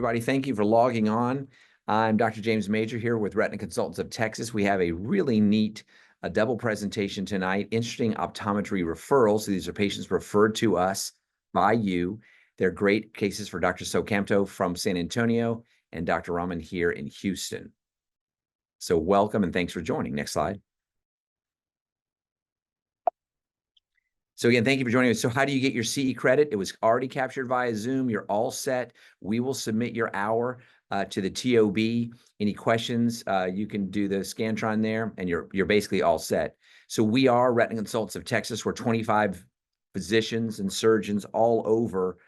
everybody. Thank you for logging on. I'm Dr. James Major here with Retina Consultants of Texas. We have a really neat double presentation tonight, interesting optometry referrals. So these are patients referred to us by you. They're great cases for Dr. Socamto from San Antonio and Dr. Rahman here in Houston. So welcome and thanks for joining. Next slide. So again, thank you for joining us. So how do you get your CE credit? It was already captured via Zoom. You're all set. We will submit your hour to the TOB. Any questions, you can do the Scantron there, and you're basically all set. So we are Retina Consultants of Texas. We're 25 physicians and surgeons all over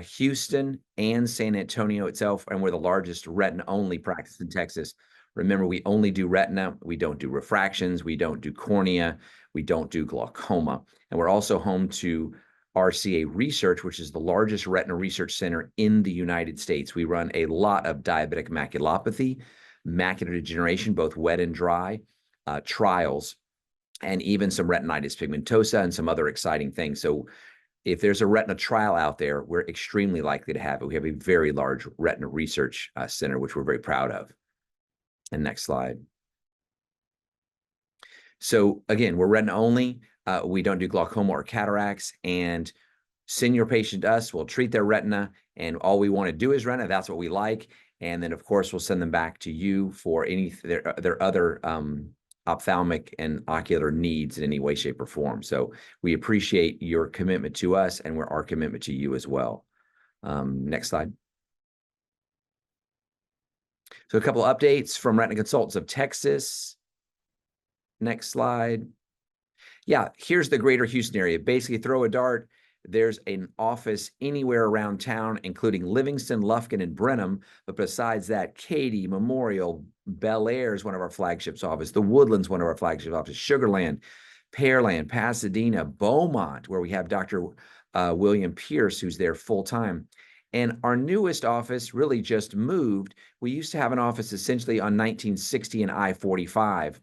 Houston and San Antonio itself, and we're the largest retina-only practice in Texas. Remember, we only do retina. We don't do refractions. We don't do cornea. We don't do glaucoma. And we're also home to RCA Research, which is the largest retina research center in the United States. We run a lot of diabetic maculopathy, macular degeneration, both wet and dry, trials, and even some retinitis pigmentosa and some other exciting things. So if there's a retina trial out there, we're extremely likely to have it. We have a very large retina research center, which we're very proud of. And next slide. So again, we're retina only. We don't do glaucoma or cataracts, and send your patient to us. We'll treat their retina, and all we want to do is retina. That's what we like. And then, of course, we'll send them back to you for any their other ophthalmic and ocular needs in any way, shape, or form. So we appreciate your commitment to us, and our commitment to you as well. Next slide. So a couple of updates from Retina Consultants of Texas. Next slide. Yeah, here's the greater Houston area. Basically, throw a dart. There's an office anywhere around town, including Livingston, Lufkin, and Brenham. But besides that, Katy, Memorial, Bel Air is one of our flagships office. The Woodlands, one of our flagship offices. Sugarland, Pearland, Pasadena, Beaumont, where we have Dr. William Pierce, who's there full-time. And our newest office really just moved. We used to have an office essentially on 1960 and I-45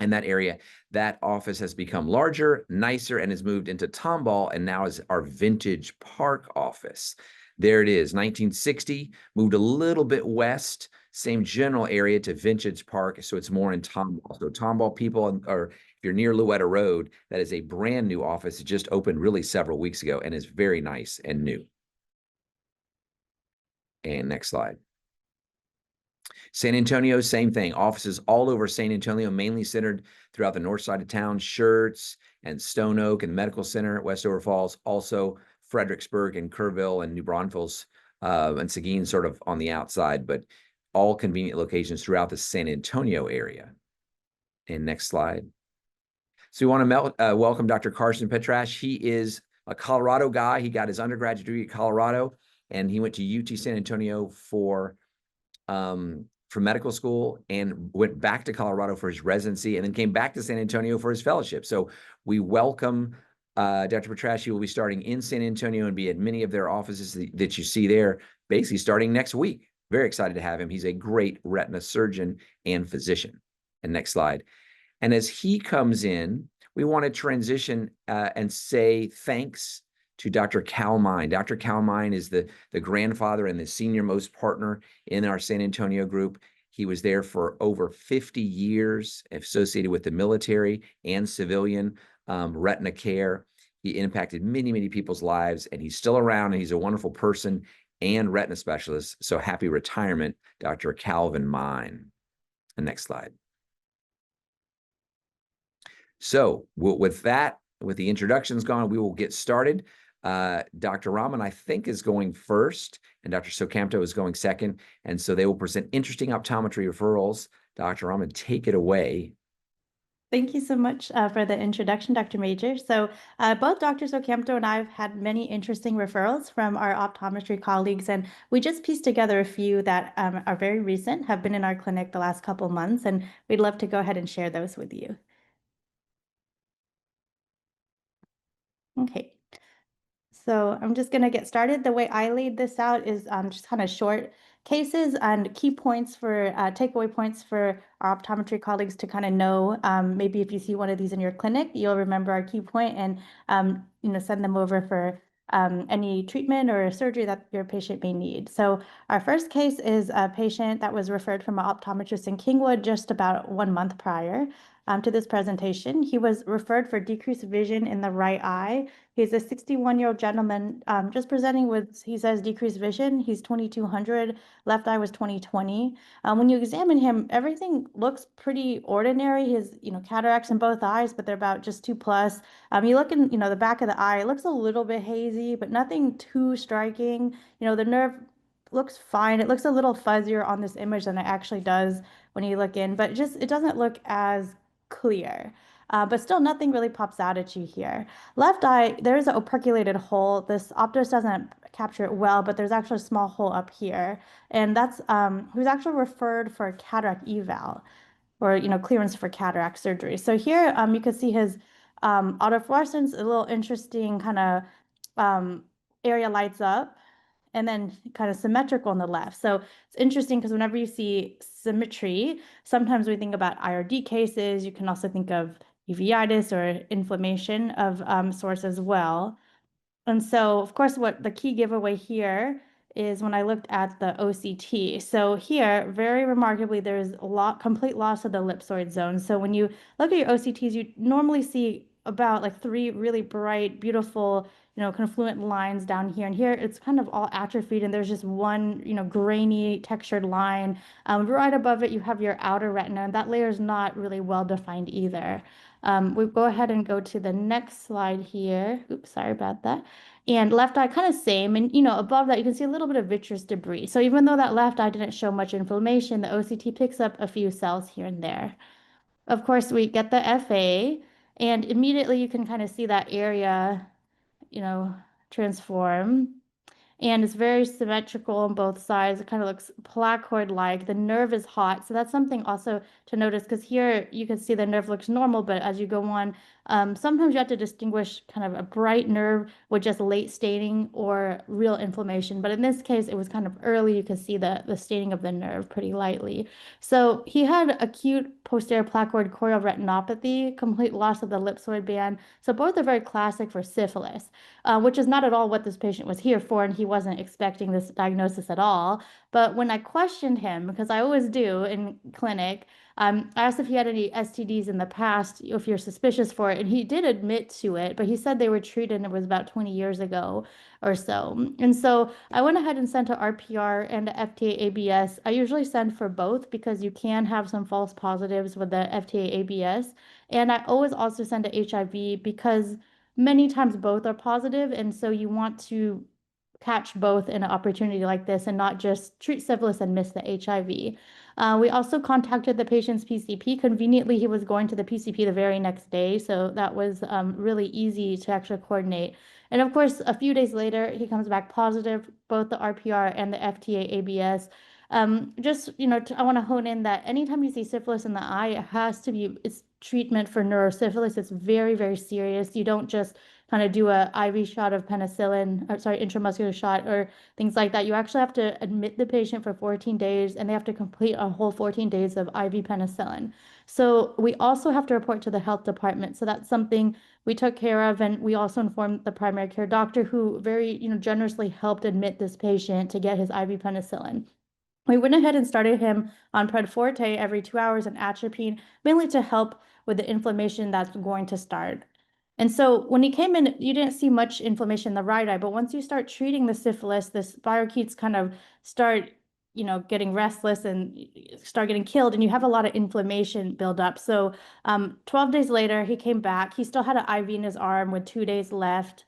in that area. That office has become larger, nicer, and has moved into Tomball, and now is our Vintage Park office. There it is, 1960, moved a little bit west, same general area to Vintage Park, so it's more in Tomball. So Tomball people, or if you're near Louetta Road, that is a brand new office. It just opened really several weeks ago and is very nice and new. And next slide. San Antonio, same thing. Offices all over San Antonio, mainly centered throughout the north side of town. Schertz and Stone Oak and Medical Center, Westover Falls, also Fredericksburg and Kerrville and New Braunfels and Seguin sort of on the outside, but all convenient locations throughout the San Antonio area. And next slide. So we want to welcome Dr. Carson Petrash. He is a Colorado guy. He got his undergraduate degree at Colorado, and he went to UT San Antonio for medical school and went back to Colorado for his residency, and then came back to San Antonio for his fellowship. So we welcome Dr. Petrash. He will be starting in San Antonio and be at many of their offices that you see there, basically starting next week. Very excited to have him. He's a great retina surgeon and physician. And next slide. And as he comes in, we want to transition and say thanks to Dr. Kalmine. Dr. Kalmine is the grandfather and the senior most partner in our San Antonio group. He was there for over 50 years, associated with the military and civilian retina care. He impacted many, many people's lives, and he's still around, and he's a wonderful person and retina specialist. So happy retirement, Dr. Calvin Mine. And next slide. So with that, with the introductions gone, we will get started. Dr. Rahman, I think, is going first, and Dr. Socamto is going second. And so they will present interesting optometry referrals. Dr. Rahman, take it away. Thank you so much for the introduction, Dr. Major. So both Dr. Socamto and I have had many interesting referrals from our optometry colleagues, and we just pieced together a few that are very recent, have been in our clinic the last couple months, and we'd love to go ahead and share those with you. Okay. So I'm just going to get started. The way I laid this out is just kind of short cases and key points for takeaway points for our optometry colleagues to kind of know. Maybe if you see one of these in your clinic, you'll remember our key point and send them over for any treatment or surgery that your patient may need. So our first case is a patient that was referred from an optometrist in Kingwood just about 1 month prior to this presentation. He was referred for decreased vision in the right eye. He's a 61-year-old gentleman just presenting with, he says, decreased vision. He's 2200, left eye was 20/20. When you examine him, everything looks pretty ordinary. He has, cataracts in both eyes, but they're about just 2+. You look in, the back of the eye, it looks a little bit hazy, but nothing too striking. The nerve looks fine. It looks a little fuzzier on this image than it actually does when you look in, but it doesn't look as clear. But still nothing really pops out at you here. Left eye, there's an operculated hole. This Optos doesn't capture it well, but there's actually a small hole up here. And that's, he was actually referred for a cataract eval or, clearance for cataract surgery. So here you can see his autofluorescence, a little interesting kind of area lights up and then kind of symmetrical on the left. So it's interesting because whenever you see symmetry, sometimes we think about IRD cases. You can also think of uveitis or inflammation of sorts as well. And so, of course, what the key giveaway here is when I looked at the OCT. So here, very remarkably, there's complete loss of the ellipsoid zone. So when you look at your OCTs, you normally see about like 3 really bright, beautiful, confluent lines down here. And here it's kind of all atrophied and there's just one, grainy textured line. Right above it, you have your outer retina, and that layer is not really well defined either. We go ahead and go to the next slide here. Oops, sorry about that. And left eye kind of same. And, above that, you can see a little bit of vitreous debris. So even though that left eye didn't show much inflammation, the OCT picks up a few cells here and there. Of course, we get the FA, and immediately you can kind of see that area, transform. And it's very symmetrical on both sides. It kind of looks placoid-like. The nerve is hot. So that's something also to notice because here you can see the nerve looks normal, but as you go on, sometimes you have to distinguish kind of a bright nerve with just late staining or real inflammation. But in this case, it was kind of early. You can see the staining of the nerve pretty lightly. So he had acute posterior placoid choroidal retinopathy, complete loss of the ellipsoid band. So both are very classic for syphilis, which is not at all what this patient was here for, and he wasn't expecting this diagnosis at all. But when I questioned him, because I always do in clinic, I asked if he had any STDs in the past, if you're suspicious for it, and he did admit to it, but he said they were treated and it was about 20 years ago or so. And so I went ahead and sent to RPR and to FTA ABS. I usually send for both because you can have some false positives with the FTA ABS. And I always also send to HIV because many times both are positive, and so you want to catch both in an opportunity like this and not just treat syphilis and miss the HIV. We also contacted the patient's PCP. Conveniently, he was going to the PCP the very next day, so that was really easy to actually coordinate. And of course, a few days later, he comes back positive, both the RPR and the FTA ABS. I want to hone in that anytime you see syphilis in the eye, it has to be, it's treatment for neurosyphilis. It's very, very serious. You don't just kind of do a IV shot of penicillin, or sorry, intramuscular shot or things like that. You actually have to admit the patient for 14 days and they have to complete a whole 14 days of IV penicillin. So we also have to report to the health department. So that's something we took care of. And we also informed the primary care doctor who very, generously helped admit this patient to get his IV penicillin. We went ahead and started him on Pred Forte every 2 hours and atropine, mainly to help with the inflammation that's going to start. And so when he came in, you didn't see much inflammation in the right eye, but once you start treating the syphilis, the spirochetes kind of start, getting restless and start getting killed, and you have a lot of inflammation build up. So 12 days later, he came back. He still had an IV in his arm with 2 days left.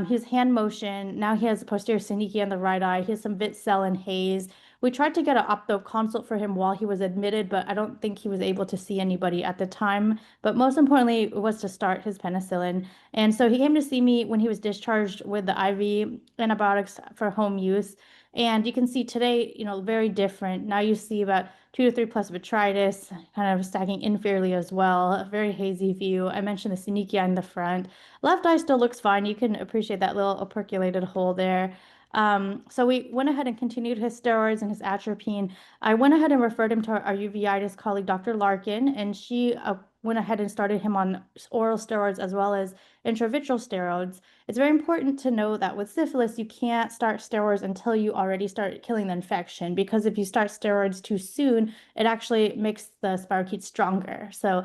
His hand motion, now he has posterior synechia in the right eye. He has some vit cell and haze. We tried to get an opto consult for him while he was admitted, but I don't think he was able to see anybody at the time. But most importantly, it was to start his penicillin. And so he came to see me when he was discharged with the IV antibiotics for home use. And you can see today, very different. Now you see about 2 to 3 plus vitritis, kind of stacking inferiorly as well. A very hazy view. I mentioned the synechia in the front. Left eye still looks fine. You can appreciate that little operculated hole there. So we went ahead and continued his steroids and his atropine. I went ahead and referred him to our uveitis colleague, Dr. Larkin, and she went ahead and started him on oral steroids as well as intravitreal steroids. It's very important to know that with syphilis, you can't start steroids until you already start killing the infection, because if you start steroids too soon, it actually makes the spirochetes stronger. So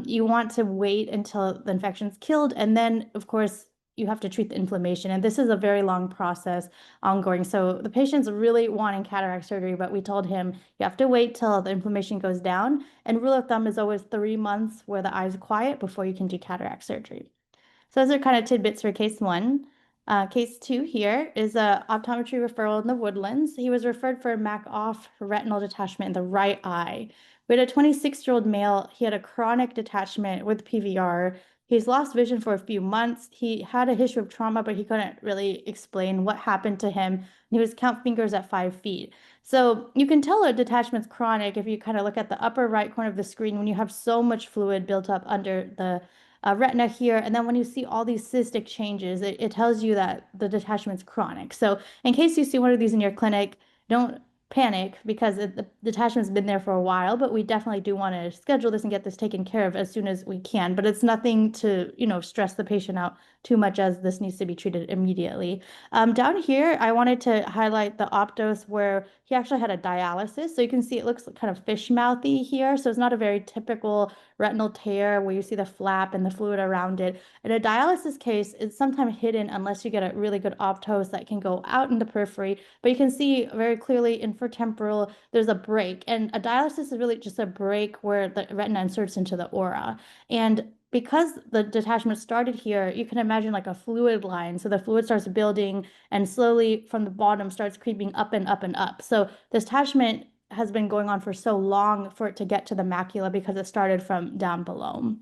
you want to wait until the infection's killed, and then, of course, you have to treat the inflammation. And this is a very long process ongoing. So the patient's really wanting cataract surgery, but we told him you have to wait till the inflammation goes down. And rule of thumb is always 3 months where the eye's quiet before you can do cataract surgery. So those are kind of tidbits for case one. Case two here is a optometry referral in the Woodlands. He was referred for a MAC-off retinal detachment in the right eye. We had a 26-year-old male. He had a chronic detachment with PVR. He's lost vision for a few months. He had a history of trauma, but he couldn't really explain what happened to him. He was count fingers at 5 feet. So you can tell a detachment's chronic if you kind of look at the upper right corner of the screen when you have so much fluid built up under the retina here. And then when you see all these cystic changes, it tells you that the detachment's chronic. So in case you see one of these in your clinic, don't panic, because the detachment's been there for a while, but we definitely do want to schedule this and get this taken care of as soon as we can. But it's nothing to, stress the patient out too much, as this needs to be treated immediately. Down here, I wanted to highlight the Optos where he actually had a dialysis. So you can see it looks kind of fish mouthy here. So it's not a very typical retinal tear where you see the flap and the fluid around it. In a dialysis case, it's sometimes hidden unless you get a really good Optos that can go out in the periphery. But you can see very clearly infratemporal, there's a break. And a dialysis is really just a break where the retina inserts into the aura. And because the detachment started here, you can imagine like a fluid line. So the fluid starts building and slowly from the bottom starts creeping up and up and up. So this detachment has been going on for so long for it to get to the macula because it started from down below.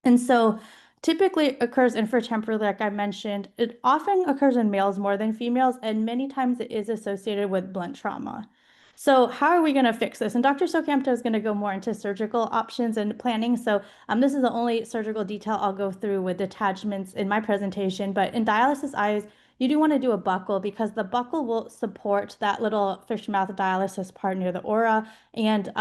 And so typically occurs infratemporally, like I mentioned. It often occurs in males more than females, and many times it is associated with blunt trauma. So how are we going to fix this? And Dr. Socampo is going to go more into surgical options and planning. So this is the only surgical detail I'll go through with detachments in my presentation. But in dialysis eyes, you do want to do a buckle, because the buckle will support that little fish mouth dialysis part near the aura, and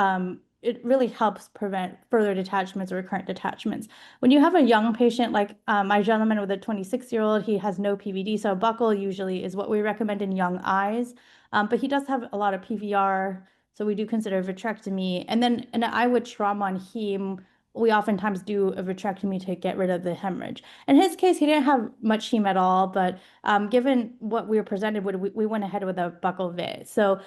it really helps prevent further detachments or recurrent detachments. When you have a young patient, like my gentleman with a 26-year-old, he has no PVD, so a buckle usually is what we recommend in young eyes. But he does have a lot of PVR, so we do consider vitrectomy. And then in an eye with trauma on heme, we oftentimes do a vitrectomy to get rid of the hemorrhage. In his case, he didn't have much heme at all, but given what we were presented with, we went ahead with a buccal vit. So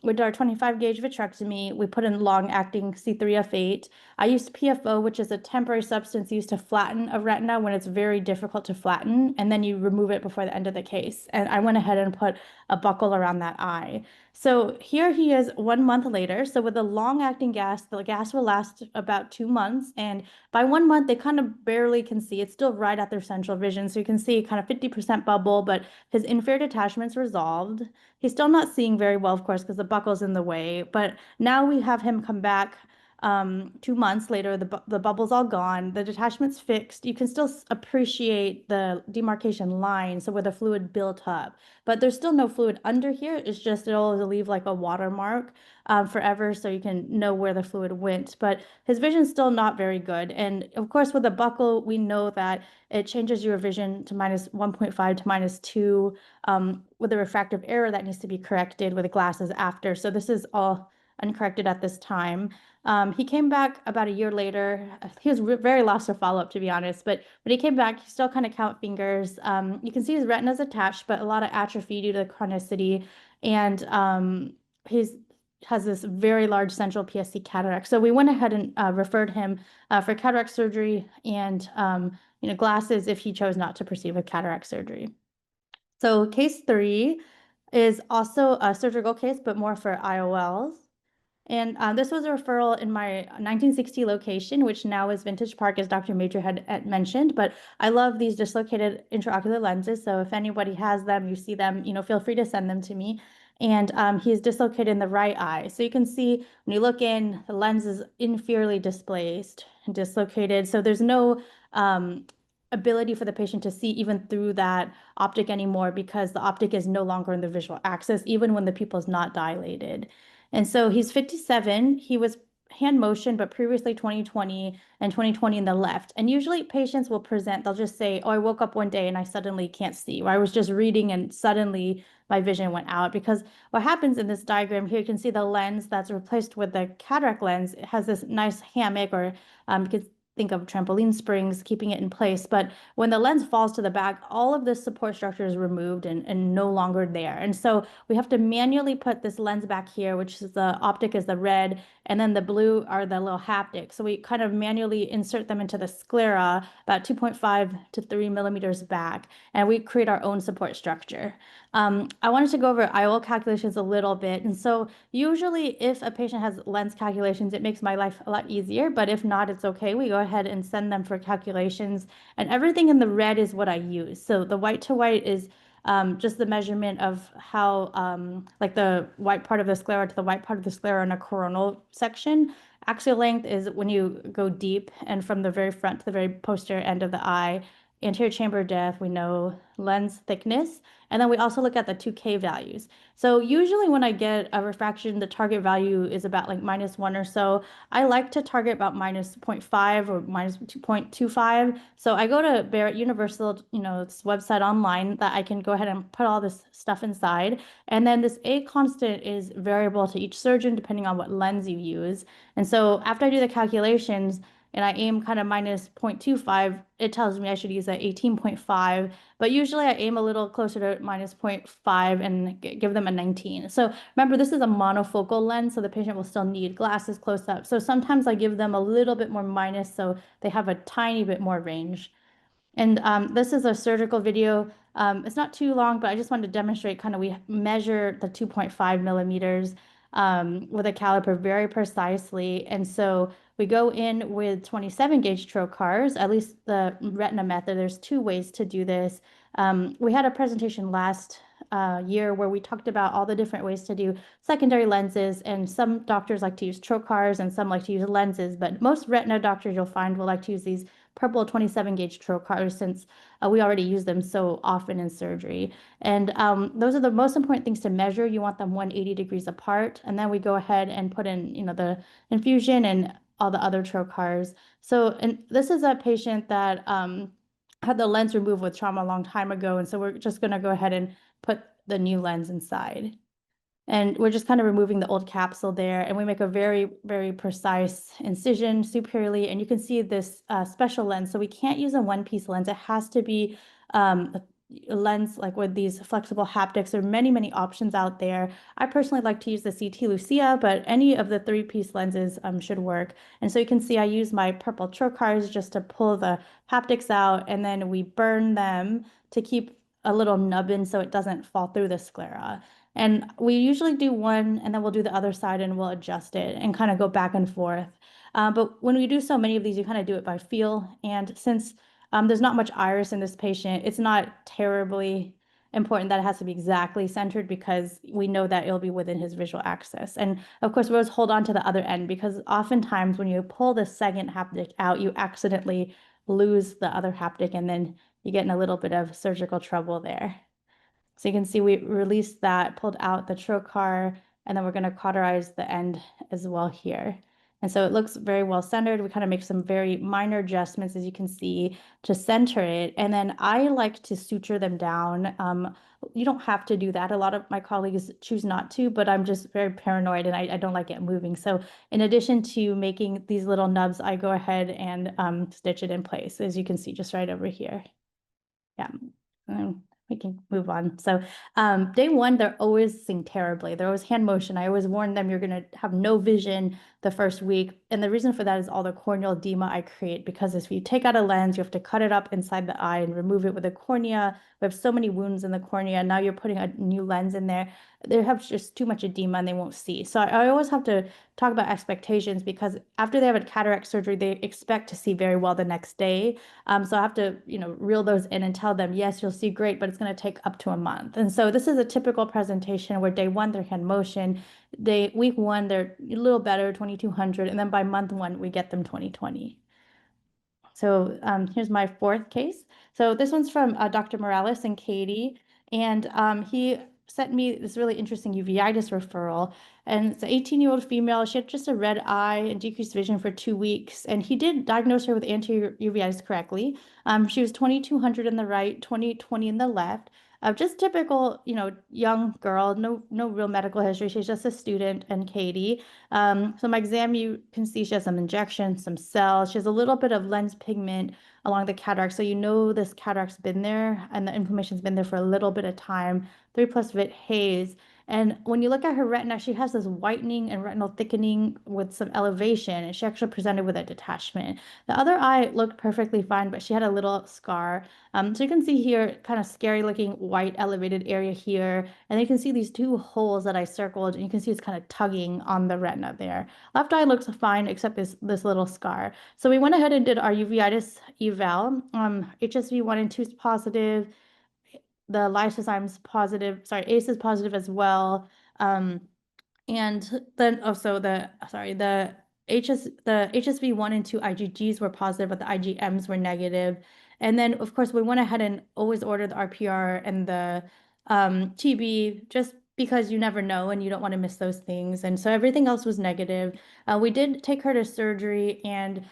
with our 25 gauge vitrectomy, we put in long-acting C3F8. I used PFO, which is a temporary substance used to flatten a retina when it's very difficult to flatten, and then you remove it before the end of the case. And I went ahead and put a buckle around that eye. So here he is 1 month later. So with a long-acting gas, the gas will last about 2 months. And by 1 month, they kind of barely can see. It's still right at their central vision. So you can see kind of 50% bubble, but his inferior detachment's resolved. He's still not seeing very well, of course, because the buckle's in the way. But now we have him come back 2 months later, the bubble's all gone, the detachment's fixed. You can still appreciate the demarcation line, so where the fluid built up, but there's still no fluid under here. It's just it'll leave like a watermark forever, so you can know where the fluid went. But his vision's still not very good, and of course with a buckle, we know that it changes your vision to -1.5 to -2 with a refractive error that needs to be corrected with the glasses after. So this is all uncorrected at this time. He came back about a year later. He was very lost to follow-up, to be honest, but when he came back, he still kind of count fingers. You can see his retina's attached, but a lot of atrophy due to the chronicity, and he's has this very large central PSC cataract. So we went ahead and referred him for cataract surgery and glasses if he chose not to proceed with cataract surgery. So case 3 is also a surgical case, but more for IOLs. And this was a referral in my 1960 location, which now is Vintage Park, as Dr. Major had mentioned. But I love these dislocated intraocular lenses. So if anybody has them, you see them, feel free to send them to me. And he's dislocated in the right eye. So you can see when you look in, the lens is inferiorly displaced and dislocated. So there's no ability for the patient to see even through that optic anymore, because the optic is no longer in the visual axis, even when the pupil is not dilated. And so he's 57. hand motion, but previously 20/20 and 20/20 in the left. And usually patients will present, they'll just say, oh, I woke up one day and I suddenly can't see, or I was just reading and suddenly my vision went out. Because what happens in this diagram here, you can see the lens that's replaced with the cataract lens. It has this nice hammock, or you could think of trampoline springs keeping it in place. But when the lens falls to the back, all of this support structure is removed and no longer there. And so we have to manually put this lens back here, which is the optic is the red, and then the blue are the little haptics. So we kind of manually insert them into the sclera about 2.5 to 3 millimeters back, and we create our own support structure. I wanted to go over IOL calculations a little bit. And so usually if a patient has lens calculations, it makes my life a lot easier, but if not, it's okay. We go ahead and send them for calculations, and everything in the red is what I use. So the white to white is just the measurement of how, like the white part of the sclera to the white part of the sclera in a coronal section. Axial length is when you go deep and from the very front to the very posterior end of the eye. Anterior chamber depth, we know lens thickness, and then we also look at the 2K values. So usually when I get a refraction, the target value is about like -1 or so. I like to target about -0.5 or -2.25. So I go to Barrett Universal, this website online that I can go ahead and put all this stuff inside. And then this A constant is variable to each surgeon depending on what lens you use. And so after I do the calculations, and I aim kind of -0.25, it tells me I should use a 18.5, but usually I aim a little closer to -0.5 and give them a 19. So remember, this is a monofocal lens, so the patient will still need glasses close up. So sometimes I give them a little bit more minus, so they have a tiny bit more range. And this is a surgical video. It's not too long, but I just wanted to demonstrate kind of we measure the 2.5 millimeters with a caliper very precisely. And so we go in with 27 gauge trocars, at least the retina method. There's two ways to do this. We had a presentation last year where we talked about all the different ways to do secondary lenses, and some doctors like to use trocars and some like to use lenses, but most retina doctors you'll find will like to use these purple 27 gauge trocars since we already use them so often in surgery. And those are the most important things to measure. You want them 180 degrees apart, and then we go ahead and put in, the infusion and all the other trocars. So, and this is a patient that had the lens removed with trauma a long time ago, and so we're just going to go ahead and put the new lens inside. And we're just kind of removing the old capsule there, and we make a very, very precise incision superiorly. And you can see this special lens. So we can't use a one-piece lens. It has to be a lens like with these flexible haptics. There are many, many options out there. I personally like to use the CT Lucia, but any of the three-piece lenses should work. And so you can see I use my purple trocars just to pull the haptics out, and then we burn them to keep a little nubbin so it doesn't fall through the sclera. And we usually do one and then we'll do the other side and we'll adjust it and kind of go back and forth. But when we do so many of these, you kind of do it by feel. And since there's not much iris in this patient, it's not terribly important that it has to be exactly centered because we know that it'll be within his visual access. And of course, we always hold on to the other end because oftentimes when you pull the second haptic out, you accidentally lose the other haptic and then you get in a little bit of surgical trouble there. So you can see we released that, pulled out the trocar, and then we're going to cauterize the end as well here. And so it looks very well centered. We kind of make some very minor adjustments, as you can see, to center it. And then I like to suture them down. You don't have to do that. A lot of my colleagues choose not to, but I'm just very paranoid and I don't like it moving. So in addition to making these little nubs, I go ahead and stitch it in place, as you can see just right over here. Yeah. We can move on. So day one, they're always seeing terribly. They're always hand motion. I always warn them you're going to have no vision the first week. And the reason for that is all the corneal edema I create, because if you take out a lens, you have to cut it up inside the eye and remove it with a cornea. We have so many wounds in the cornea. Now you're putting a new lens in there. They have just too much edema and they won't see. So I always have to talk about expectations, because after they have a cataract surgery, they expect to see very well the next day. So I have to, reel those in and tell them, yes, you'll see great, but it's going to take up to a month. And so this is a typical presentation where day one, they're hand motion. Week one, they're a little better, 2200. And then by month one, we get them 20/20. So here's my fourth case. So this one's from Dr. Morales and Katie. And he sent me this really interesting uveitis referral. And it's an 18-year-old female. She had just a red eye and decreased vision for 2 weeks. And he did diagnose her with anterior uveitis correctly. She was 2200 in the right, 20/20 in the left. Just typical, young girl, no real medical history. She's just a student and Katie. So my exam, you can see she has some injections, some cells. She has a little bit of lens pigment along the cataract. So you know this cataract's been there and the inflammation's been there for a little bit of time, 3+ vit haze. And when you look at her retina, she has this whitening and retinal thickening with some elevation, and she actually presented with a detachment. The other eye looked perfectly fine, but she had a little scar. So you can see here, kind of scary looking white elevated area here. And you can see these two holes that I circled, and you can see it's kind of tugging on the retina there. Left eye looks fine, except this little scar. So we went ahead and did our uveitis eval. HSV1 and 2 is positive. The lysozyme's positive, sorry, ACE is positive as well. And then also the HSV1 and 2 IgGs were positive, but the IgMs were negative. And then of course we went ahead and always ordered the RPR and the TB just because you never know and you don't want to miss those things. And so everything else was negative. We did take her to surgery, and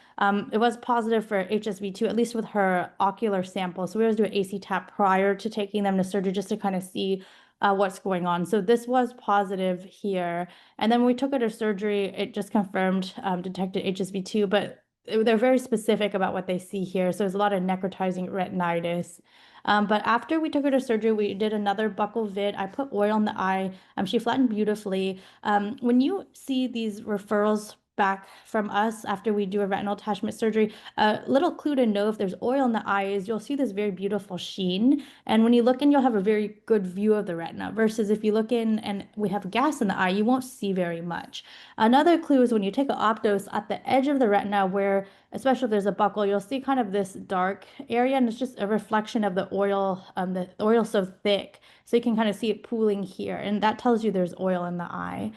it was positive for HSV2, at least with her ocular sample. So we always do an AC tap prior to taking them to surgery just to kind of see what's going on. So this was positive here. And then when we took her to surgery, it just confirmed detected HSV2, but they're very specific about what they see here. So there's a lot of necrotizing retinitis. But after we took her to surgery, we did another buccal vid. I put oil in the eye. She flattened beautifully. When you see these referrals back from us after we do a retinal detachment surgery, a little clue to know if there's oil in the eye is you'll see this very beautiful sheen. And when you look in, you'll have a very good view of the retina versus if you look in and we have gas in the eye, you won't see very much. Another clue is when you take an optos at the edge of the retina where, especially if there's a buckle, you'll see kind of this dark area, and it's just a reflection of the oil. The oil's so thick, so you can kind of see it pooling here, and that tells you there's oil in the eye.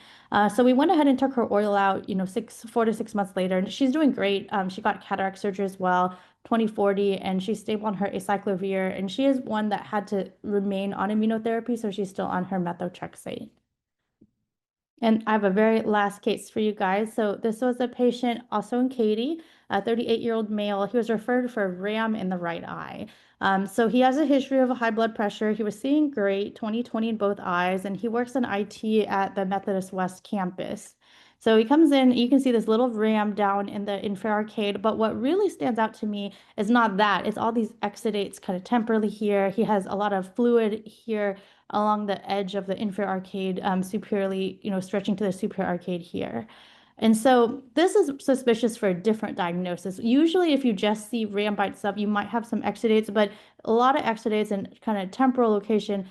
So we went ahead and took her oil out, 4 to 6 months later, and she's doing great. She got cataract surgery as well, 20/40, and she's stable on her acyclovir, and she is one that had to remain on immunotherapy, so she's still on her methotrexate. And I have a very last case for you guys. So this was a patient also in Katy, a 38-year-old male. He was referred for RAM in the right eye. So he has a history of a high blood pressure. He was seeing great, 20/20 in both eyes, and he works in IT at the Methodist West campus. So he comes in, you can see this little RAM down in the inferior arcade, but what really stands out to me is not that, it's all these exudates kind of temporally here. He has a lot of fluid here along the edge of the inferior arcade, superiorly, stretching to the superior arcade here. And so this is suspicious for a different diagnosis. Usually, if you just see RAM by itself, you might have some exudates, but a lot of exudates and kind of temporal location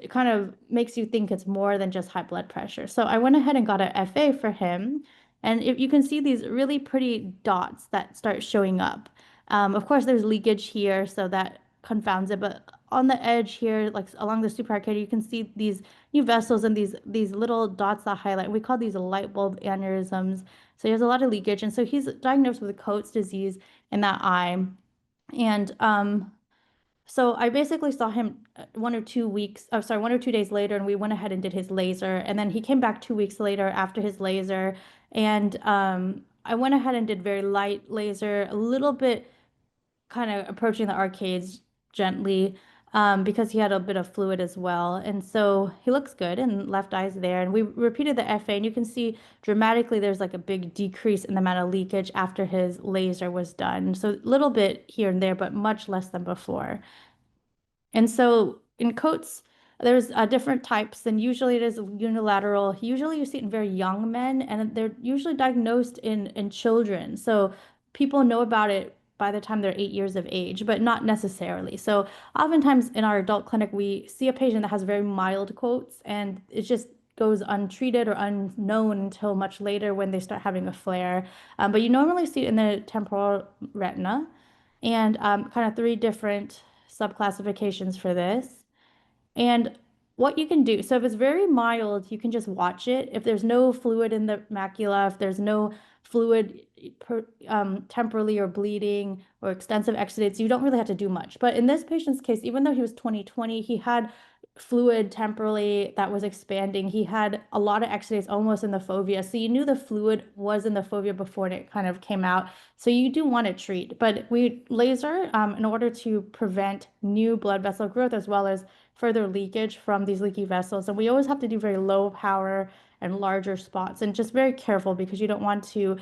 kind of makes you think it's more than just high blood pressure. So I went ahead and got a FA for him. And if you can see these really pretty dots that start showing up. Of course, there's leakage here, so that confounds it, but on the edge here, like along the supraarcade, you can see these new vessels and these little dots that highlight. We call these light bulb aneurysms. So he has a lot of leakage, and so he's diagnosed with Coates disease in that eye. And so I basically saw him 1 or 2 days later, and we went ahead and did his laser. And then he came back 2 weeks later after his laser, and I went ahead and did very light laser, a little bit kind of approaching the arcades gently because he had a bit of fluid as well. And so he looks good and left eye's there. And we repeated the FA, and you can see dramatically there's like a big decrease in the amount of leakage after his laser was done. So a little bit here and there, but much less than before. And so in coats, there's different types, and usually it is unilateral. Usually you see it in very young men, and they're usually diagnosed in children. So people know about it by the time they're 8 years of age, but not necessarily. So oftentimes in our adult clinic, we see a patient that has very mild coats, and it just goes untreated or unknown until much later when they start having a flare. But you normally see it in the temporal retina, and kind of three different subclassifications for this. And what you can do, so if it's very mild, you can just watch it. If there's no fluid in the macula, if there's no fluid temporally or bleeding or extensive exudates, you don't really have to do much. But in this patient's case, even though he was 20/20, he had fluid temporally that was expanding. He had a lot of exudates almost in the fovea. So you knew the fluid was in the fovea before it kind of came out. So you do want to treat, but we laser in order to prevent new blood vessel growth as well as further leakage from these leaky vessels. And we always have to do very low power and larger spots and just very careful because you don't want to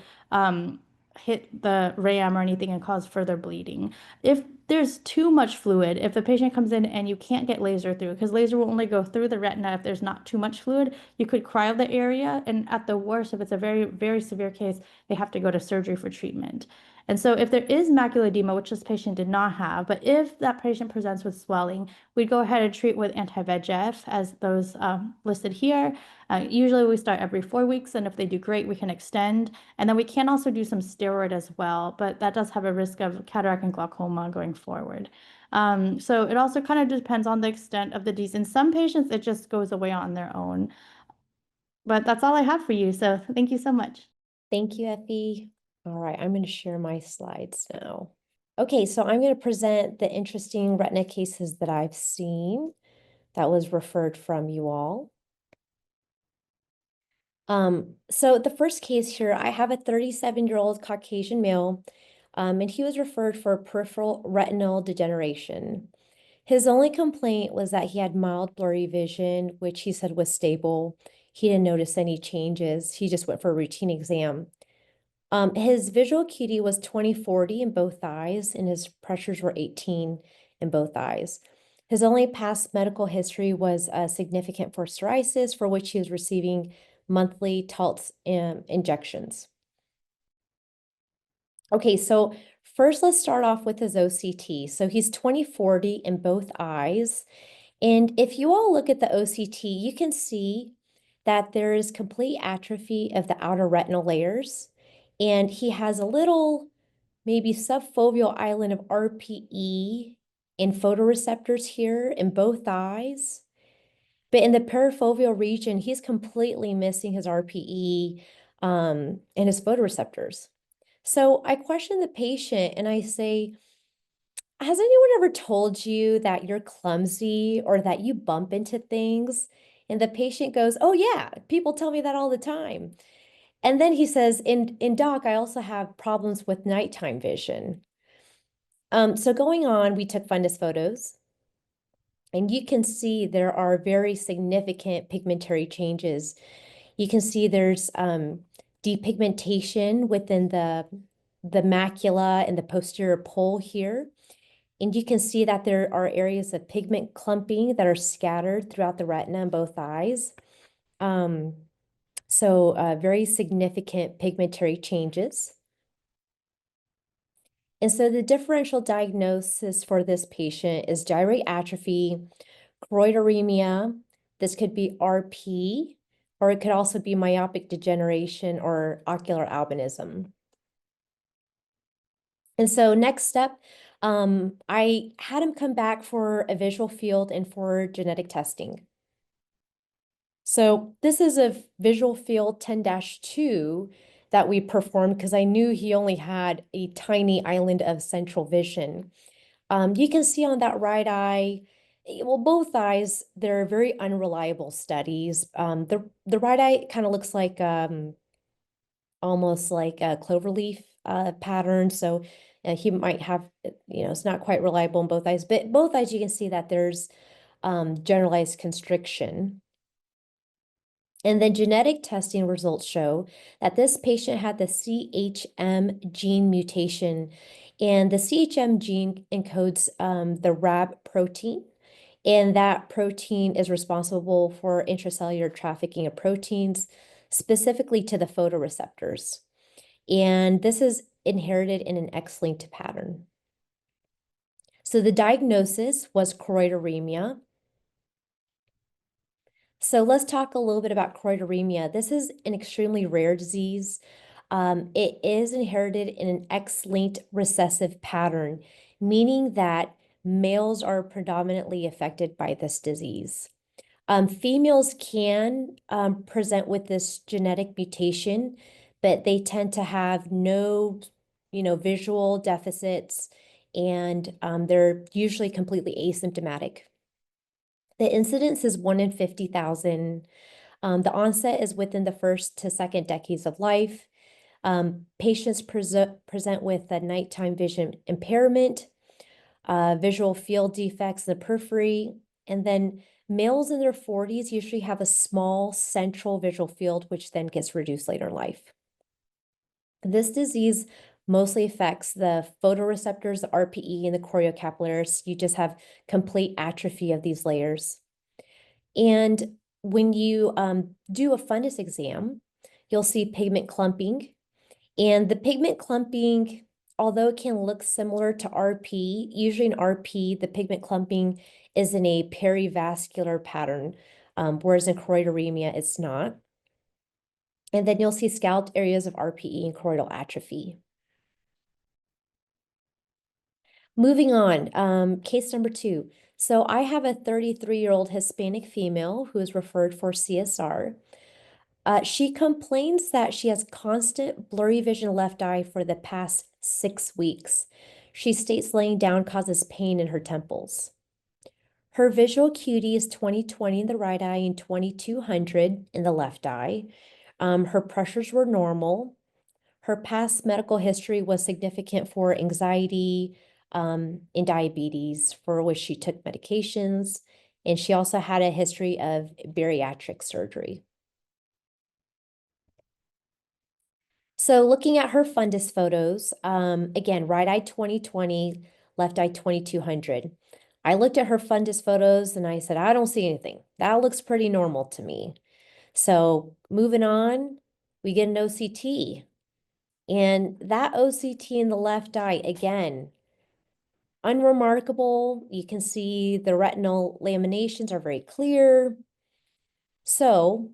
hit the RAM or anything and cause further bleeding. If there's too much fluid, if the patient comes in and you can't get laser through, because laser will only go through the retina if there's not too much fluid, you could cryo the area. And at the worst, if it's a very, very severe case, they have to go to surgery for treatment. And so if there is macular edema, which this patient did not have, but if that patient presents with swelling, we'd go ahead and treat with anti-VEGF as those listed here. Usually we start every 4 weeks, and if they do great, we can extend. And then we can also do some steroid as well, but that does have a risk of cataract and glaucoma going forward. So it also kind of depends on the extent of the disease. In some patients, it just goes away on their own. But that's all I have for you. So thank you so much. Thank you, Effie. All right, I'm going to share my slides now. Okay, so I'm going to present the interesting retina cases that I've seen that was referred from you all. So the first case here, I have a 37-year-old Caucasian male, and he was referred for peripheral retinal degeneration. His only complaint was that he had mild blurry vision, which he said was stable. He didn't notice any changes. He just went for a routine exam. His visual acuity was 20/40 in both eyes, and his pressures were 18 in both eyes. His only past medical history was significant for psoriasis, for which he was receiving monthly Taltz injections. Okay, so first let's start off with his OCT. So he's 20/40 in both eyes. And if you all look at the OCT, you can see that there is complete atrophy of the outer retinal layers. And he has a little, maybe subfoveal island of RPE and photoreceptors here in both eyes. But in the parafoveal region, he's completely missing his RPE and his photoreceptors. So I question the patient and I say, has anyone ever told you that you're clumsy or that you bump into things? And the patient goes, oh yeah, people tell me that all the time. And then he says, in doc, I also have problems with nighttime vision. So going on, we took fundus photos. And you can see there are very significant pigmentary changes. You can see there's depigmentation within the macula and the posterior pole here. And you can see that there are areas of pigment clumping that are scattered throughout the retina in both eyes. So very significant pigmentary changes. And so the differential diagnosis for this patient is gyrate atrophy, choroideremia. This could be RP, or it could also be myopic degeneration or ocular albinism. And so next step, I had him come back for a visual field and for genetic testing. So this is a visual field 10-2 that we performed because I knew he only had a tiny island of central vision. You can see on that right eye, well, both eyes, they're very unreliable studies. The right eye kind of looks like almost like a cloverleaf pattern. So he might have, it's not quite reliable in both eyes, but both eyes you can see that there's generalized constriction. And then genetic testing results show that this patient had the CHM gene mutation, and the CHM gene encodes the RAB protein, and that protein is responsible for intracellular trafficking of proteins, specifically to the photoreceptors. And this is inherited in an X-linked pattern. So the diagnosis was choroideremia. So let's talk a little bit about choroideremia. This is an extremely rare disease. It is inherited in an X-linked recessive pattern, meaning that males are predominantly affected by this disease. Females can present with this genetic mutation, but they tend to have no, visual deficits, and they're usually completely asymptomatic. The incidence is 1 in 50,000. The onset is within the first to second decades of life. Patients present with a nighttime vision impairment, visual field defects in the periphery, and then males in their 40s usually have a small central visual field, which then gets reduced later in life. This disease mostly affects the photoreceptors, the RPE, and the choriocapillaris. You just have complete atrophy of these layers. And when you do a fundus exam, you'll see pigment clumping. And the pigment clumping, although it can look similar to RP, usually in RP, the pigment clumping is in a perivascular pattern, whereas in choroideremia, it's not. And then you'll see scalped areas of RPE and choroidal atrophy. Moving on, case number 2. So I have a 33-year-old Hispanic female who is referred for CSR. She complains that she has constant blurry vision left eye for the past 6 weeks. She states laying down causes pain in her temples. Her visual acuity is 20/20 in the right eye and 2200 in the left eye. Her pressures were normal. Her past medical history was significant for anxiety and diabetes, for which she took medications. And she also had a history of bariatric surgery. So looking at her fundus photos, again, right eye 20/20, left eye 2200. I looked at her fundus photos and I said, I don't see anything. That looks pretty normal to me. So moving on, we get an OCT. And that OCT in the left eye, again, unremarkable. You can see the retinal laminations are very clear. So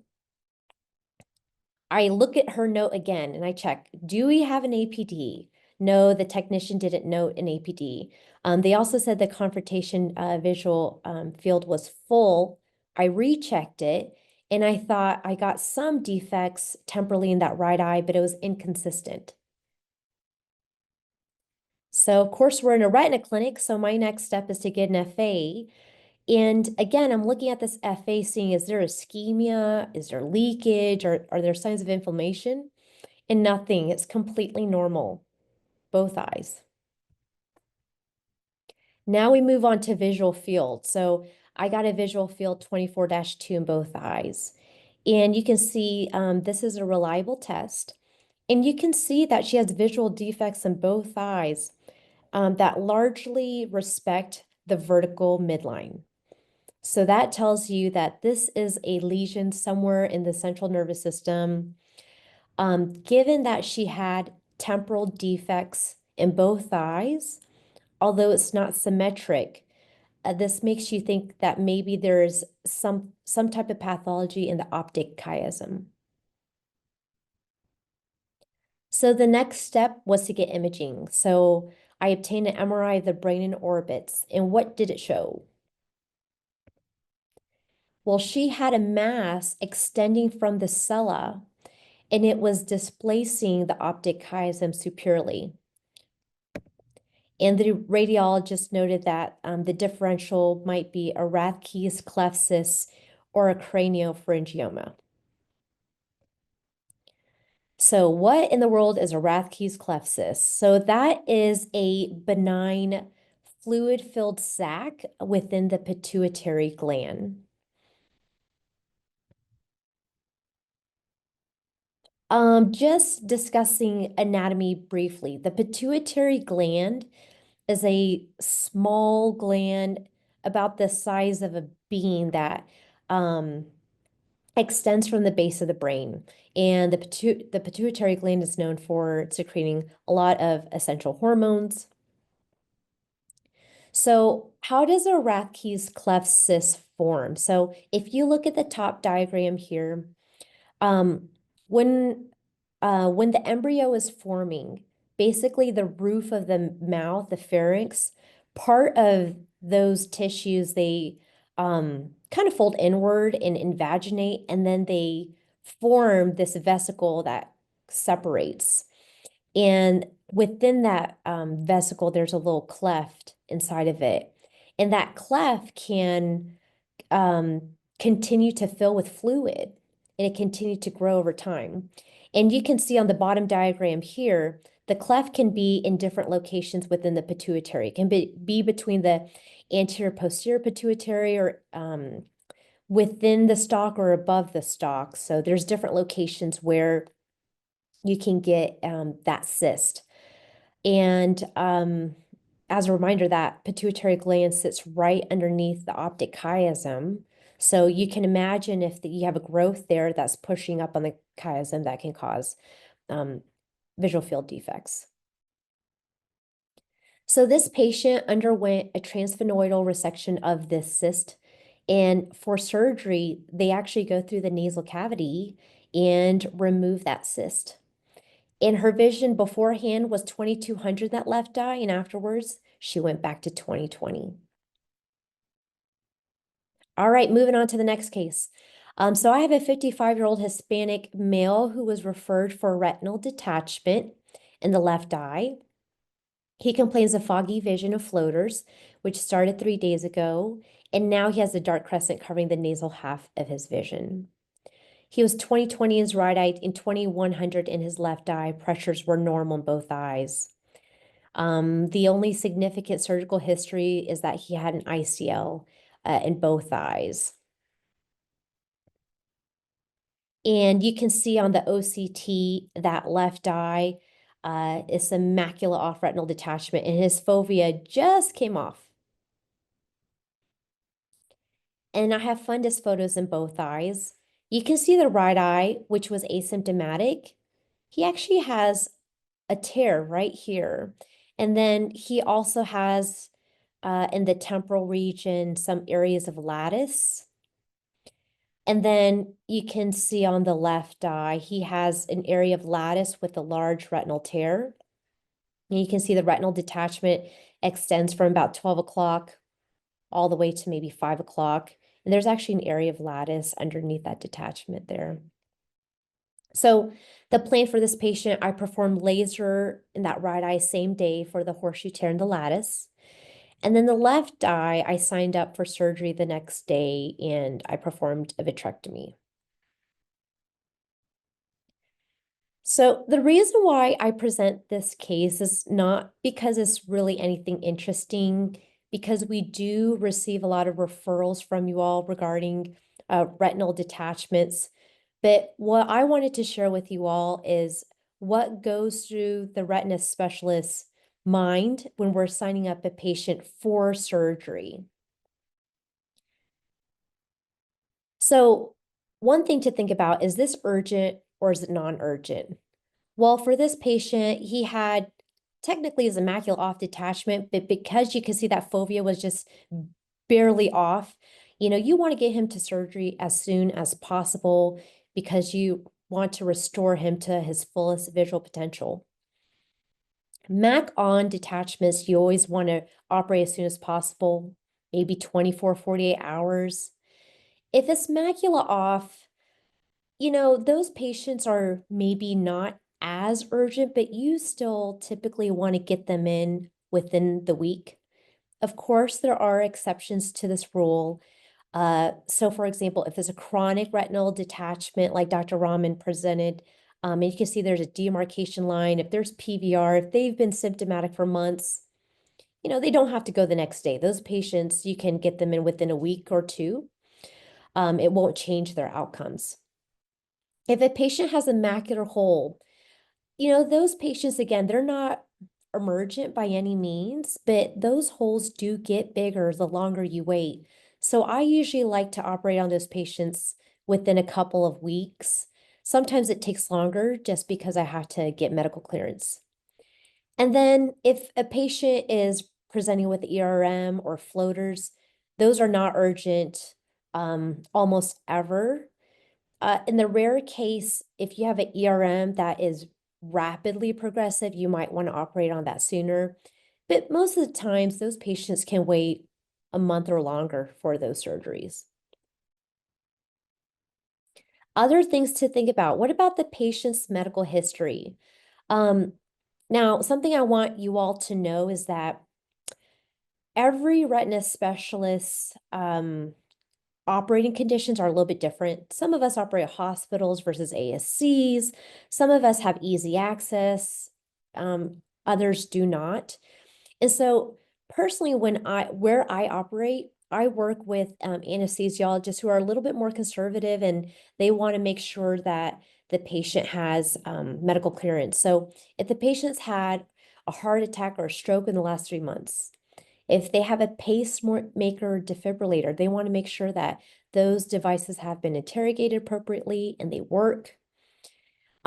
I look at her note again and I check, do we have an APD? No, the technician didn't note an APD. They also said the confrontation visual field was full. I rechecked it and I thought I got some defects temporally in that right eye, but it was inconsistent. So of course we're in a retina clinic, so my next step is to get an FA. And again, I'm looking at this FA, seeing is there ischemia, is there leakage, or are there signs of inflammation? And nothing, it's completely normal, both eyes. Now we move on to visual field. So I got a visual field 24/2 in both eyes. And you can see this is a reliable test. And you can see that she has visual defects in both eyes that largely respect the vertical midline. So that tells you that this is a lesion somewhere in the central nervous system. Given that she had temporal defects in both eyes, although it's not symmetric, this makes you think that maybe there's some type of pathology in the optic chiasm. So the next step was to get imaging. So I obtained an MRI of the brain and orbits. And what did it show? Well, she had a mass extending from the cella, and it was displacing the optic chiasm superiorly. And the radiologist noted that the differential might be a Rathke's cleft cyst or a craniopharyngioma. So what in the world is a Rathke's cleft cyst? So that is a benign fluid-filled sac within the pituitary gland. Just discussing anatomy briefly. The pituitary gland is a small gland about the size of a bean that extends from the base of the brain. And the pituitary gland is known for secreting a lot of essential hormones. So how does a Rathke's cleft cyst form? So if you look at the top diagram here, um, when the embryo is forming, basically the roof of the mouth, the pharynx, part of those tissues, they kind of fold inward and invaginate, and then they form this vesicle that separates. And within that vesicle, there's a little cleft inside of it. And that cleft can continue to fill with fluid, and it continued to grow over time. And you can see on the bottom diagram here, the cleft can be in different locations within the pituitary. It can be between the anterior posterior pituitary, or within the stalk or above the stalk. So there's different locations where you can get that cyst. And as a reminder, that pituitary gland sits right underneath the optic chiasm. So you can imagine if you have a growth there that's pushing up on the chiasm, that can cause visual field defects. So this patient underwent a transsphenoidal resection of this cyst. And for surgery, they actually go through the nasal cavity and remove that cyst. And her vision beforehand was 2200 that left eye, and afterwards she went back to 2020. All right, moving on to the next case. So I have a 55-year-old Hispanic male who was referred for retinal detachment in the left eye. He complains of foggy vision of floaters, which started 3 days ago, and now he has a dark crescent covering the nasal half of his vision. He was 20/20 in his right eye and 2100 in his left eye. Pressures were normal in both eyes. The only significant surgical history is that he had an ICL in both eyes. And you can see on the OCT that left eye is some macula off retinal detachment, and his fovea just came off. And I have fundus photos in both eyes. You can see the right eye, which was asymptomatic. He actually has a tear right here. And then he also has in the temporal region some areas of lattice. And then you can see on the left eye, he has an area of lattice with a large retinal tear. And you can see the retinal detachment extends from about 12 o'clock all the way to maybe 5 o'clock. And there's actually an area of lattice underneath that detachment there. So the plan for this patient, I performed laser in that right eye same day for the horseshoe tear in the lattice. And then the left eye, I signed up for surgery the next day and I performed a vitrectomy. So the reason why I present this case is not because it's really anything interesting, because we do receive a lot of referrals from you all regarding retinal detachments. But what I wanted to share with you all is what goes through the retina specialist's mind when we're signing up a patient for surgery. So one thing to think about, is this urgent or is it non-urgent? Well, for this patient, he had technically his macula off detachment, but because you can see that fovea was just barely off, you want to get him to surgery as soon as possible because you want to restore him to his fullest visual potential. Mac on detachments, you always want to operate as soon as possible, maybe 24, 48 hours. If it's macula off, those patients are maybe not as urgent, but you still typically want to get them in within the week. Of course, there are exceptions to this rule. So for example, if there's a chronic retinal detachment like Dr. Rahman presented, and you can see there's a demarcation line. If there's PVR, if they've been symptomatic for months, they don't have to go the next day. Those patients, you can get them in within a week or two. It won't change their outcomes. If a patient has a macular hole, those patients, again, they're not emergent by any means, but those holes do get bigger the longer you wait. So I usually like to operate on those patients within a couple of weeks. Sometimes it takes longer just because I have to get medical clearance. And then if a patient is presenting with ERM or floaters, those are not urgent almost ever. In the rare case, if you have an ERM that is rapidly progressive, you might want to operate on that sooner. But most of the times, those patients can wait a month or longer for those surgeries. Other things to think about. What about the patient's medical history? Now, something I want you all to know is that every retina specialist operating conditions are a little bit different. Some of us operate at hospitals versus ASCs. Some of us have easy access. Others do not. And so personally, where I operate, I work with anesthesiologists who are a little bit more conservative, and they want to make sure that the patient has medical clearance. So if the patient's had a heart attack or a stroke in the last 3 months, if they have a pacemaker defibrillator, they want to make sure that those devices have been interrogated appropriately and they work.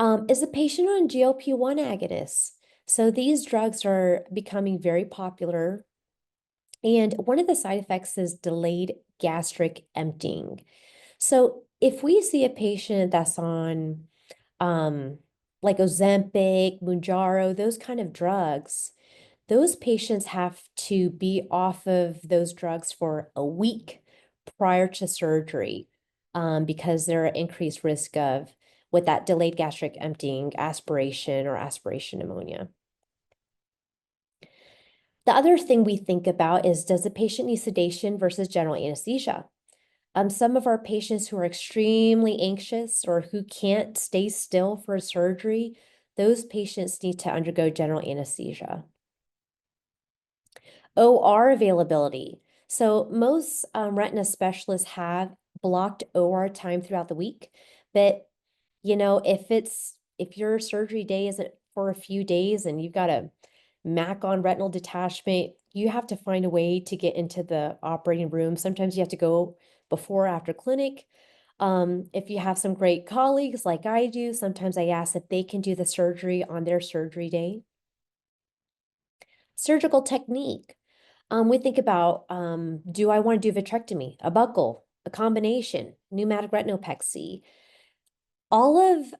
Is the patient on GLP-1 agonists? So these drugs are becoming very popular. And one of the side effects is delayed gastric emptying. So if we see a patient that's on like Ozempic, Mounjaro, those kind of drugs, those patients have to be off of those drugs for a week prior to surgery because they're at increased risk of, with that delayed gastric emptying, aspiration or aspiration pneumonia. The other thing we think about is, does the patient need sedation versus general anesthesia? Some of our patients who are extremely anxious or who can't stay still for a surgery, those patients need to undergo general anesthesia. OR availability. So most retina specialists have blocked OR time throughout the week, but if your surgery day isn't for a few days and you've got a MAC on retinal detachment, you have to find a way to get into the operating room. Sometimes you have to go before or after clinic. If you have some great colleagues like I do, sometimes I ask if they can do the surgery on their surgery day. Surgical technique. We think about, do I want to do vitrectomy, a buccal, a combination, pneumatic retinopexy? All of,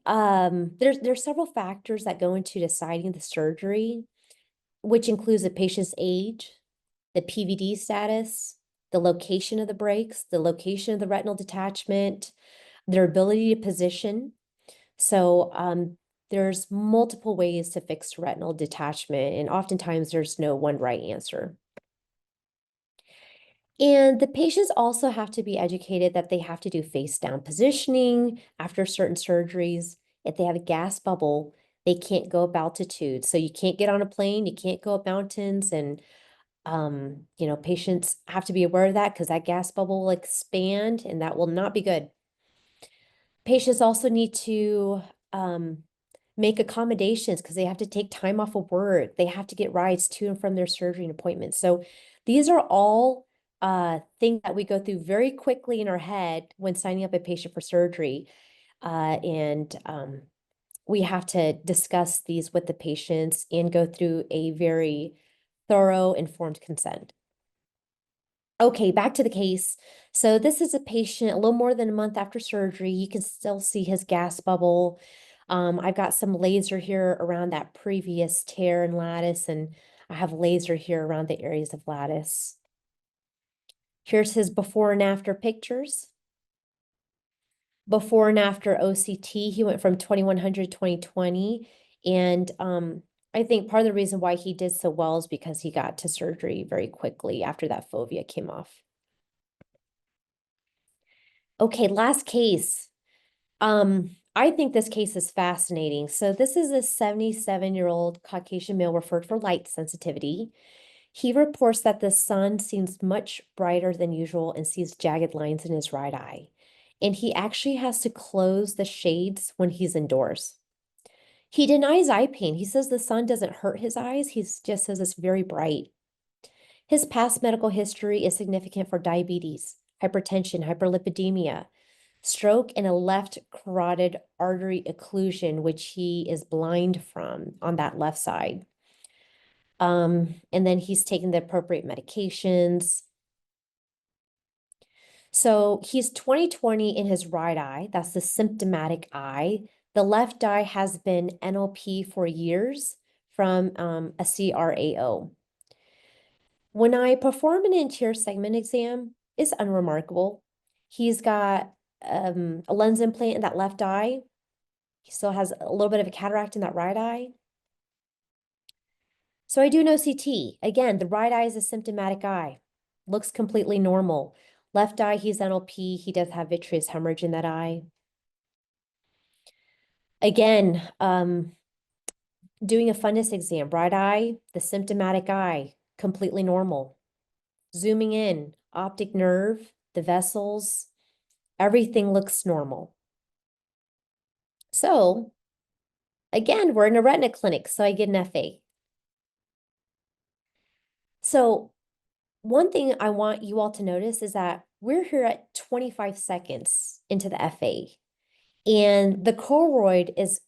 there's several factors that go into deciding the surgery, which includes the patient's age, the PVD status, the location of the breaks, the location of the retinal detachment, their ability to position. So there's multiple ways to fix retinal detachment, and oftentimes there's no one right answer. And the patients also have to be educated that they have to do face down positioning after certain surgeries. If they have a gas bubble, they can't go up altitude. So you can't get on a plane, you can't go up mountains. And, patients have to be aware of that because that gas bubble will expand and that will not be good. Patients also need to make accommodations because they have to take time off of work. They have to get rides to and from their surgery and appointments. So these are all things that we go through very quickly in our head when signing up a patient for surgery. And we have to discuss these with the patients and go through a very thorough, informed consent. Okay, back to the case. So this is a patient a little more than a month after surgery. You can still see his gas bubble. I've got some laser here around that previous tear in lattice, and I have laser here around the areas of lattice. Here's his before and after pictures. Before and after OCT, he went from 2100 to 2020. And I think part of the reason why he did so well is because he got to surgery very quickly after that fovea came off. Okay, last case. I think this case is fascinating. So this is a 77-year-old Caucasian male referred for light sensitivity. He reports that the sun seems much brighter than usual and sees jagged lines in his right eye. And he actually has to close the shades when he's indoors. He denies eye pain. He says the sun doesn't hurt his eyes. He just says it's very bright. His past medical history is significant for diabetes, hypertension, hyperlipidemia, stroke, and a left carotid artery occlusion, which he is blind from on that left side. And then he's taking the appropriate medications. So he's 20/20 in his right eye. That's the symptomatic eye. The left eye has been NLP for years from a CRAO. When I perform an anterior segment exam, it's unremarkable. He's got a lens implant in that left eye. He still has a little bit of a cataract in that right eye. So I do an OCT. Again, the right eye is a symptomatic eye. Looks completely normal. Left eye, he's NLP. He does have vitreous hemorrhage in that eye. Again, doing a fundus exam, right eye, the symptomatic eye, completely normal. Zooming in, optic nerve, the vessels, everything looks normal. So again, we're in a retina clinic, so I get an FA. So one thing I want you all to notice is that we're here at 25 seconds into the FA, and the choroid is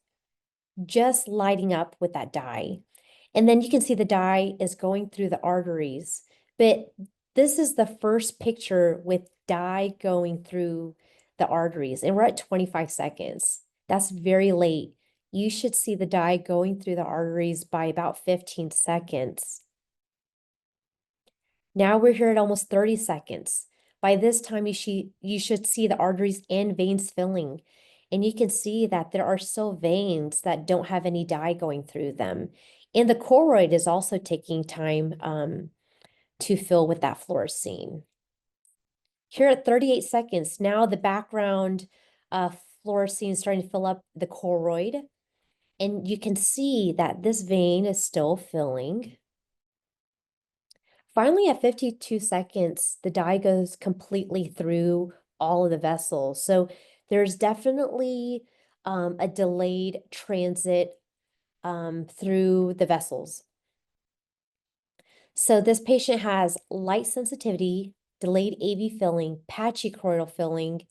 just lighting up with that dye. And then you can see the dye is going through the arteries. But this is the first picture with dye going through the arteries, and we're at 25 seconds. That's very late. You should see the dye going through the arteries by about 15 seconds. Now we're here at almost 30 seconds. By this time, you should see the arteries and veins filling. And you can see that there are still veins that don't have any dye going through them. And the choroid is also taking time to fill with that fluorescein. Here at 38 seconds, now the background fluorescein is starting to fill up the choroid. And you can see that this vein is still filling. Finally, at 52 seconds, the dye goes completely through all of the vessels. So there's definitely a delayed transit through the vessels. So this patient has light sensitivity, delayed AV filling, patchy choroidal filling,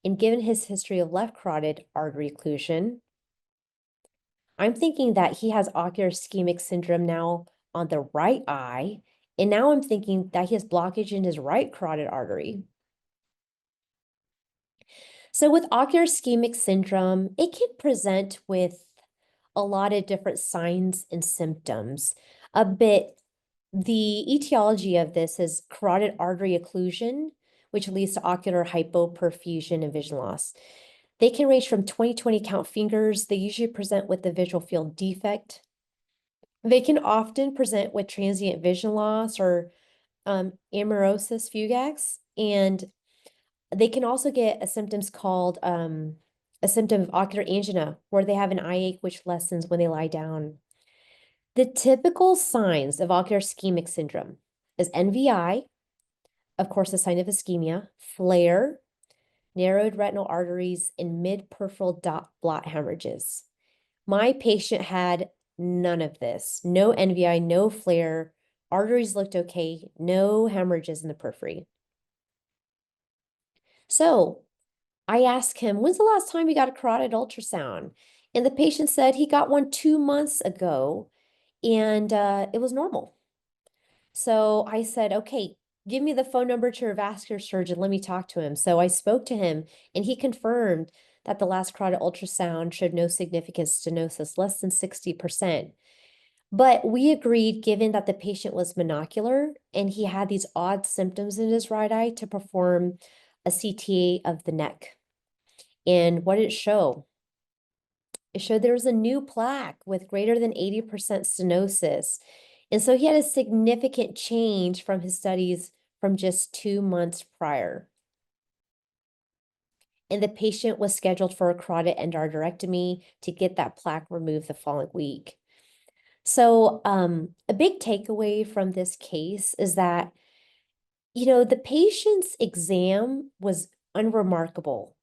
and given his history of left carotid artery occlusion, I'm thinking that he has ocular ischemic syndrome now on the right eye. And now I'm thinking that he has blockage in his right carotid artery. So with ocular ischemic syndrome, it can present with a lot of different signs and symptoms. The etiology of this is carotid artery occlusion, which leads to ocular hypoperfusion and vision loss. They can range from 20/20 count fingers. They usually present with the visual field defect. They can often present with transient vision loss or amaurosis fugax, and they can also get a symptoms called a symptom of ocular angina, where they have an eye ache which lessens when they lie down. The typical signs of ocular ischemic syndrome is NVI, of course, a sign of ischemia, flare, narrowed retinal arteries, and mid-peripheral dot blot hemorrhages. My patient had none of this. No NVI, no flare. Arteries looked okay. No hemorrhages in the periphery. So I asked him, when's the last time you got a carotid ultrasound? And the patient said he got one 2 months ago, and it was normal. So I said, okay, give me the phone number to your vascular surgeon. Let me talk to him. So I spoke to him, and he confirmed that the last carotid ultrasound showed no significant stenosis, less than 60%. But we agreed, given that the patient was monocular and he had these odd symptoms in his right eye, to perform a CTA of the neck. And what did it show? It showed there was a new plaque with greater than 80% stenosis. And so he had a significant change from his studies from just 2 months prior. And the patient was scheduled for a carotid endarterectomy to get that plaque removed the following week. So a big takeaway from this case is that, the patient's exam was unremarkable.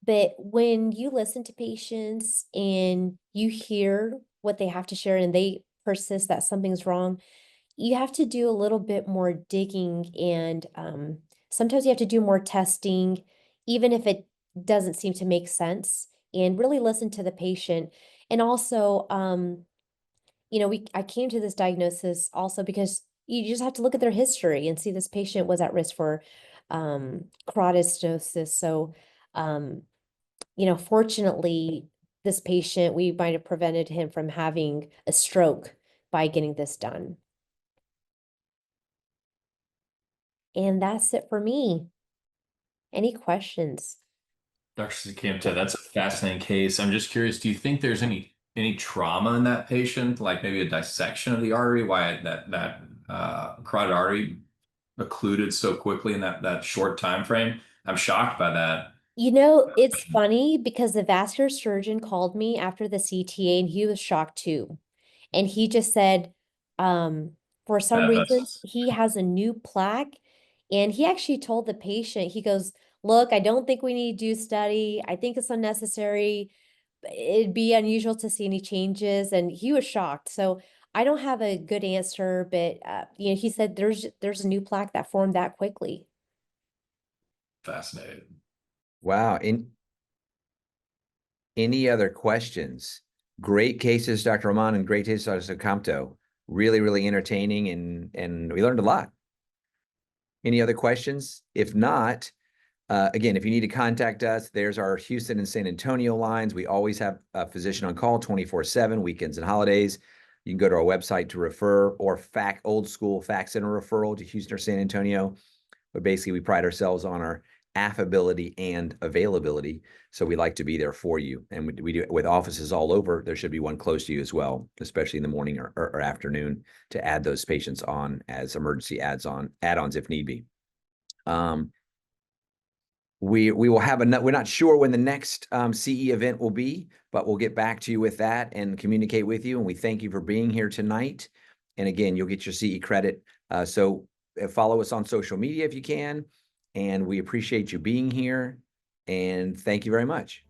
But when you listen to patients and you hear what they have to share and they persist that something's wrong, you have to do a little bit more digging, and sometimes you have to do more testing, even if it doesn't seem to make sense, and really listen to the patient. And also, I came to this diagnosis also because you just have to look at their history and see this patient was at risk for carotid stenosis. So, fortunately, this patient, we might have prevented him from having a stroke by getting this done. And that's it for me. Any questions? Dr. Sakimta, that's a fascinating case. I'm just curious, do you think there's any trauma in that patient, like maybe a dissection of the artery, why that carotid artery occluded so quickly in that short time frame. I'm shocked by that. You know, it's funny because the vascular surgeon called me after the CTA and he was shocked too. And he just said, for some reasons, That's he has a new plaque. And he actually told the patient, he goes, look, I don't think we need to do study. I think it's unnecessary. It'd be unusual to see any changes. And he was shocked. So I don't have a good answer, but you know, he said there's a new plaque that formed that quickly. fascinating. Wow. Any other questions? Great cases, Dr. Rahman, and great cases, Dr. Sukamto. Really, really entertaining, and we learned a lot. Any other questions? If not, again, if you need to contact us, there's our Houston and San Antonio lines. We always have a physician on call 24/7, weekends and holidays. You can go to our website to refer, or old school fax center referral to Houston or San Antonio. But basically, we pride ourselves on our affability and availability. So we like to be there for you. And we do it with offices all over. There should be one close to you as well, especially in the morning or afternoon, to add those patients on as emergency add-ons if need be. We will have we're not sure when the next CE event will be, but we'll get back to you with that and communicate with you. And we thank you for being here tonight. And again, you'll get your CE credit. So follow us on social media if you can. And we appreciate you being here. And thank you very much.